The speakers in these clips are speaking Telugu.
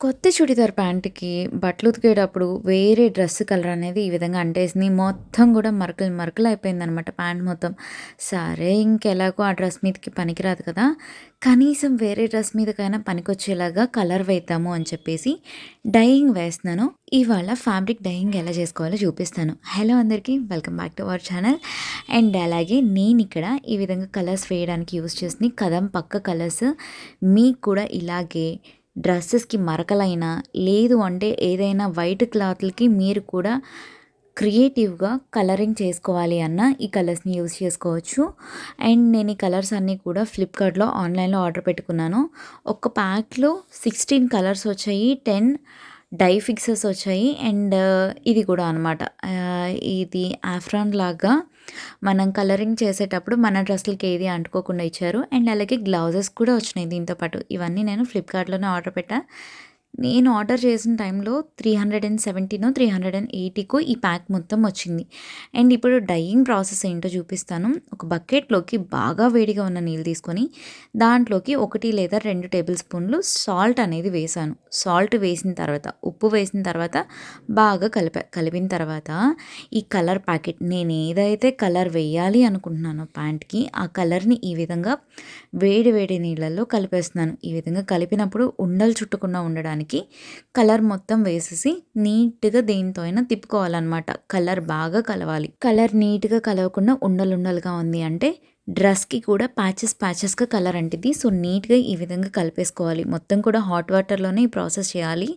కొత్త చుడిదార్ ప్యాంట్‌కి బట్టలు ఉతికేటప్పుడు వేరే డ్రెస్ కలర్ అనేది ఈ విధంగా అంటేసింది. మొత్తం గూడా మరకలు మరకలు అయిపోయిందనమాట ప్యాంట్ మొత్తం. సరే ఇంకెలాగో ఆ డ్రెస్ మీదకి పనికిరాదు కదా! కనీసం వేరే డ్రెస్ మీదకైనా పనికొచ్చేలాగా కలర్ వేద్దాము అని చెప్పేసి డైయింగ్ వేస్తున్నాను. ఇవాళ ఫ్యాబ్రిక్ డైయింగ్ ఎలా చేసుకోవాలో చూపిస్తాను. హలో అందరికీ welcome back to our channel. And అలాగే నేనిక్కడ ఈ విధంగా కలర్స్ వేయడానికి యూజ్ చేసింది కదం పక్క కలర్స్. మీకు కూడా ఇలాగే డ్రెస్సెస్‌కి మరకలైనా, లేదు అంటే ఏదైనా వైట్ క్లాత్‌లకి మీరు కూడా క్రియేటివ్‌గా కలరింగ్ చేసుకోవాలి అన్నా ఈ కలర్స్‌ని యూజ్ చేసుకోవచ్చు. అండ్ నేను ఈ కలర్స్ అన్నీ కూడా ఫ్లిప్‌కార్ట్‌లో ఆన్‌లైన్‌లో ఆర్డర్ పెట్టుకున్నాను. ఒక ప్యాక్‌లో 16 కలర్స్ వచ్చాయి. 10 డై ఫిక్సెస్ వచ్చాయి. అండ్ ఇది కూడా అనమాట. ఇది ఆఫ్రాన్ లాగా మనం కలరింగ్ చేసేటప్పుడు మన డ్రెస్‌లకి ఏది అంటుకోకుండా ఇచ్చారు. అండ్ అలాగే గ్లౌజెస్ కూడా వచ్చినాయి దీంతో పాటు. ఇవన్నీ నేను ఫ్లిప్‌కార్ట్‌లోనే ఆర్డర్ పెట్టా. నేను ఆర్డర్ చేసిన టైంలో 370నో, 380కో ఈ ప్యాక్ మొత్తం వచ్చింది. అండ్ ఇప్పుడు డైయింగ్ ప్రాసెస్ ఏంటో చూపిస్తాను. ఒక బకెట్‌లోకి బాగా వేడిగా ఉన్న నీళ్ళు తీసుకొని, దాంట్లోకి 1 లేదా 2 టేబుల్ స్పూన్లు సాల్ట్ అనేది వేశాను. సాల్ట్ వేసిన తర్వాత, ఉప్పు వేసిన తర్వాత బాగా కలిపిన తర్వాత ఈ కలర్ ప్యాకెట్ నేను ఏదైతే కలర్ వేయాలి అనుకుంటున్నానో ప్యాంట్‌కి, ఆ కలర్‌ని ఈ విధంగా వేడి వేడి నీళ్ళల్లో కలిపేస్తున్నాను. ఈ విధంగా కలిపినప్పుడు ఉండలు చుట్టకుండా ఉండడానికి కలర్ మొత్తం వేసేసి నీట్‌గా దేనితో అయినా తిప్పుకోవాలనమాట. కలర్ బాగా కలవాలి. కలర్ నీట్‌గా కలవకుండా ఉండలుండలుగా ఉంది అంటే డ్రెస్‌కి కూడా ప్యాచెస్‌గా కలర్ అంటిద్ది. సో, నీట్‌గా ఈ విధంగా కలిపేసుకోవాలి. మొత్తం కూడా హాట్ వాటర్‌లోనే ఈ ప్రాసెస్ చేయాలి.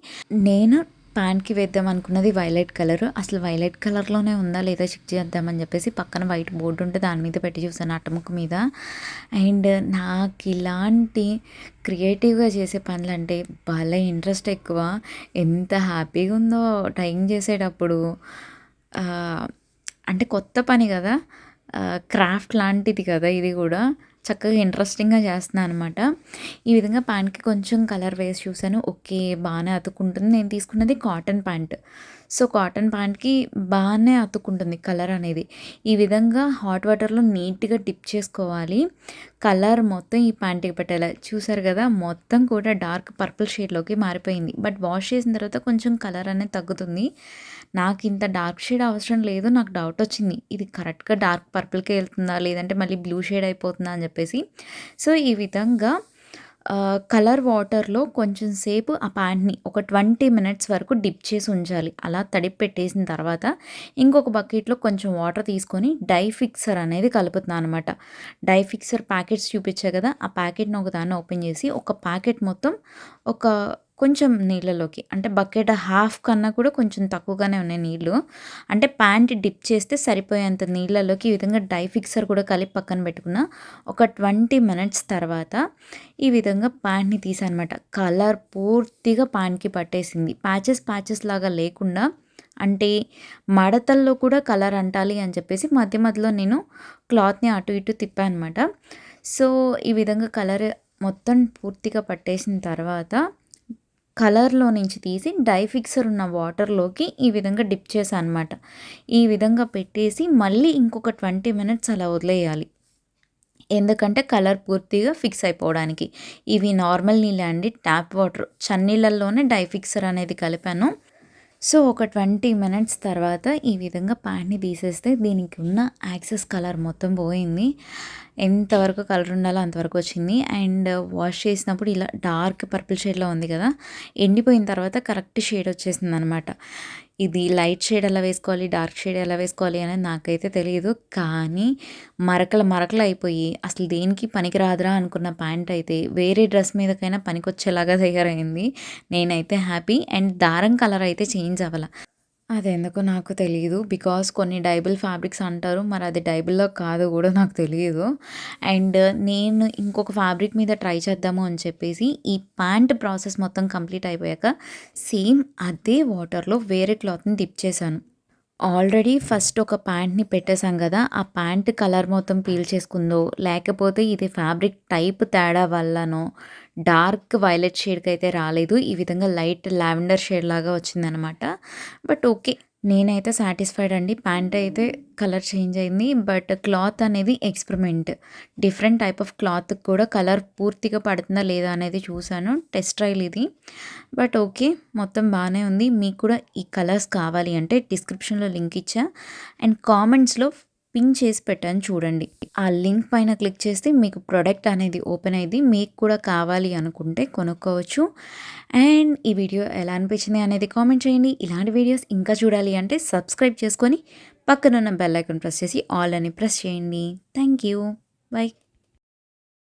నేను ప్యాంట్‌కి వేద్దాం అనుకున్నది వైలెట్ కలర్. అసలు వైలెట్ కలర్‌లోనే ఉందా లేదా చెక్ చేద్దామని చెప్పేసి పక్కన వైట్ బోర్డ్ ఉంటే దాని మీద పెట్టి చూసాను అట్టముక్క మీద. అండ్ నాకు ఇలాంటి క్రియేటివ్‌గా చేసే పనులంటే భలే ఇంట్రెస్ట్ ఎక్కువ. ఎంత హ్యాపీగా ఉందో టైయింగ్ చేసేటప్పుడు. ఆహ్, అంటే కొత్త పని కదా! క్రాఫ్ట్ లాంటిది కదా ఇది కూడా. చక్కగా ఇంట్రెస్టింగ్‌గా చేస్తున్నా అనమాట. ఈ విధంగా ప్యాంట్‌కి కొంచెం కలర్ వేసి చూసాను. ఓకే. బానే అతుక్కుంటుంది. నేను తీసుకున్నది కాటన్ ప్యాంట్. సో, కాటన్ ప్యాంట్‌కి బానే అతుక్కుంటుంది కలర్ అనేది. ఈ విధంగా హాట్ వాటర్‌లో నీట్‌గా డిప్ చేసుకోవాలి. కలర్ మొత్తం ఈ ప్యాంట్‌కి పెట్టేలా. చూసారు కదా! మొత్తం కూడా డార్క్ పర్పుల్ షేడ్‌లోకి మారిపోయింది. బట్ వాష్ చేసిన తర్వాత కొంచెం కలర్ అనేది తగ్గుతుంది. నాకింత డార్క్ షేడ్ అవసరం లేదు. నాకు డౌటొచ్చింది. ఇది కరెక్ట్‌గా డార్క్ పర్పుల్‌కే ఎళ్తుందా? లేదంటే మళ్ళీ బ్లూ షేడ్ అయిపోతుందా? అని జెప్పేసి. సో, ఈ విధంగా కలర్ వాటర్‌లో కొంచెం సేపు ఆ ప్యాంట్‌ని ఒక 20 మినిట్స్ వరకు డిప్ చేసి ఉంచాలి. అలా తడిపి పెట్టేసిన తర్వాత ఇంకొక బకెట్‌లో కొంచెం వాటర్ తీసుకొని డై ఫిక్సర్ అనేది కలుపుతున్నా అనమాట. డై ఫిక్సర్ ప్యాకెట్స్ చూపిచ్చా గదా! ఆ ప్యాకెట్‌ని ఒకదాన్ని ఓపెన్ చేసి ఒక ప్యాకెట్ మొత్తం ఒక కొంచెం నీళ్ళలోకి అంటే బకెట్ హాఫ్ కన్నా కూడా కొంచెం తక్కువగానే ఉన్నాయి నీళ్ళు. అంటే ప్యాంట్ డిప్ చేస్తే సరిపోయేంత నీళ్ళలోకి ఈ విధంగా డై ఫిక్సర్ కూడా కలిపి పక్కన పెట్టుకున్న. ఒక 20 మినిట్స్ తర్వాత ఈ విధంగా ప్యాంట్‌ని తీసానమాట. కలర్ పూర్తిగా ప్యాంట్‌కి పట్టేసింది. ప్యాచెస్ లాగా లేకుండా అంటే మడతల్లో కూడా కలర్ అంటాలి అని చెప్పేసి మధ్య మధ్యలో నేను క్లాత్‌ని అటు ఇటు తిప్పా అనమాట. సో, ఈ విధంగా కలర్ మొత్తం పూర్తిగా పట్టేసిన తర్వాత కలర్‌లో నుంచి తీసి డై ఫిక్సర్ ఉన్న వాటర్‌లోకి ఈ విధంగా డిప్ చేశా అనమాట. ఈ విధంగా పెట్టేసి మళ్ళీ ఇంకొక 20 మినిట్స్ అలా వదిలేయాలి. ఎందుకంటే కలర్ పూర్తిగా ఫిక్స్ అయిపోవడానికి. ఇవి నార్మల్ నీళ్ళే అండి. Tap water. చన్నీళ్ళల్లోనే డై ఫిక్సర్ అనేది కలిపాను. సో, ఒక 20 మినిట్స్ తర్వాత ఈ విధంగా ప్యాంట్‌ని తీసేస్తే దీనికి ఉన్న యాక్సెస్ కలర్ మొత్తం పోయింది. ఎంతవరకు కలర్ ఉండాలో అంతవరకు వచ్చింది. అండ్ వాష్ చేసినప్పుడు ఇలా డార్క్ పర్పుల్ షేడ్‌లో ఉంది కదా! ఎండిపోయిన తర్వాత కరెక్ట్ షేడ్ వచ్చేసిందనమాట. ఇది లైట్ షేడ్ ఎలా వేసుకోవాలి, డార్క్ షేడ్ ఎలా వేసుకోవాలి అనేది నాకైతే తెలీదు. కానీ మరకలు అయిపోయి అసలు దేనికి పనికిరాదురా అనుకున్న ప్యాంట్ అయితే వేరే డ్రెస్ మీదకైనా పనికొచ్చేలాగా తయారైంది. నేనైతే హ్యాపీ. అండ్ దారం కలర్ అయితే చేంజ్ అవ్వల. అదెందుకో నాకు తెలీదు. బికాజ్ కొన్ని డైబుల్ ఫ్యాబ్రిక్స్ అంటారు. మరి అది డైబుల్‌లో కాదో గూడా నాకు తెలీదు. అండ్ నేను ఇంకొక ఫ్యాబ్రిక్ మీద ట్రై చేద్దాము అని చెప్పేసి ఈ ప్యాంట్ ప్రాసెస్ మొత్తం కంప్లీట్ అయిపోయాక సేమ్ అదే వాటర్‌లో వేరే క్లాత్‌ని డిప్ చేశాను. ఆల్రెడీ ఫస్ట్ ఒక ప్యాంట్‌ని పెట్టేసాం గదా! ఆ ప్యాంట్ కలర్ మొత్తం పీల్చేసుకుందో, లేకపోతే ఇది ఫ్యాబ్రిక్ టైప్ తేడా వల్లనో డార్క్ వైలెట్ షేడ్‌కయితే రాలేదు. ఈ విధంగా లైట్ లావెండర్ షేడ్ లాగా వచ్చిందనమాట. But okay. నేనైతే సాటిస్ఫైడ్ అండి. ప్యాంట్ అయితే కలర్ చేంజ్ అయింది. బట్ క్లాత్ అనేది ఎక్స్‌పెరిమెంట్. డిఫరెంట్ టైప్ ఆఫ్ క్లాత్‌కి కూడా కలర్ పూర్తిగా పడుతుందా లేదా అనేది చూసాను. టెస్ట్ ట్రైల్ ఇది. But okay. మొత్తం బానే ఉంది. మీకు కూడా ఈ కలర్స్ కావాలి అంటే డిస్క్రిప్షన్‌లో లింక్ ఇచ్చా. అండ్ కామెంట్స్‌లో పిన్ చేసి పెట్టాను చూడండి. ఆ లింక్ పైన క్లిక్ చేస్తే మీకు ప్రొడక్ట్ అనేది ఓపెన్ అయ్యిద్ది. మీకు కూడా కావాలి అనుకుంటే కొనుక్కోవచ్చు. అండ్ ఈ వీడియో ఎలా అనిపించింది అనేది కామెంట్ చేయండి. ఇలాంటి వీడియోస్ ఇంకా చూడాలి అంటే సబ్స్క్రైబ్ చేసుకొని పక్కనున్న బెల్ ఐకాన్ ప్రెస్ చేసి ఆల్ అని ప్రెస్ చేయండి. Thank you. బై.